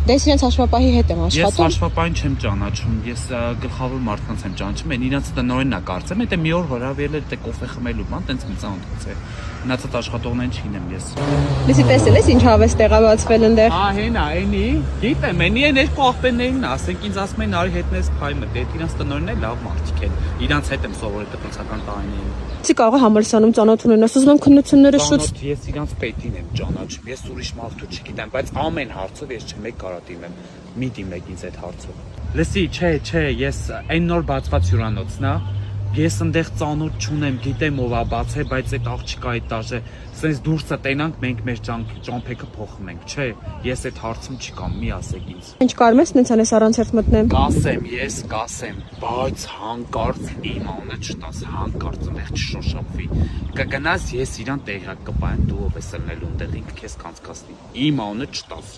Դե ես իրենց հաշվապահի հետ եմ Ես աշխատում։ հաշվապահին չեմ ճանաչում, ես գլխավոր մարդկանց եմ ճանաչում, են իրենց տնօրենն է կարծեմ, դա մի օր հրավիրել էր կոֆե խմելու բան, տենց մի ծանոթ է։ Մնացած աշխատողներին չգիտեմ ես։ Լսի տեսել ես ինչ հավես տեղաբացվել ընդեղ։ Հենա, էնի, գիտեմ, էնի են երկու աղբերներին, ասենք ինձ ասում են արի հետնես փայմը, դե իրենց տնօրենն է լավ մարդիկ են։ Իրանց հետ եմ սովորել դպրոցական տարիներին։ Չի կարող համալսարանում ծանոթ ունենաս, ուզում եմ քննությունները շուտ։ Ես իրանց պետին եմ ճանաչում, ես ուրիշ մարդու չգիտեմ, բայց ամեն հարցով ես չեմ կարա դիմեմ։ Մի դիմեք ինձ այդ հարցով։ Լսի, չէ, ես այն նոր բացված հյուրանոցն է։ Ես ընդեղ ծանոթ չունեմ, գիտեմ ով է բացել, բայց այդ աղջիկա էտաժը, սենց դուրսը տենանք, մենք մեր ճամփեքը փոխում ենք, չէ, ես այդ հարցում չկամ, մի ասեք ինձ։ Ինչ կարում ես նենց անես առանց հերթ մտնեմ։ Կասեմ, բայց հանկարծ իմ անունը չտաս, հանկարծ ընդեղ չշոշափվի։ Կգնաս ես իրան տեղյակ կպայեմ, դու ով ես ելնելու ընդեղ ինքը քեզ կանցկացնի։ Իմ անունը չտաս։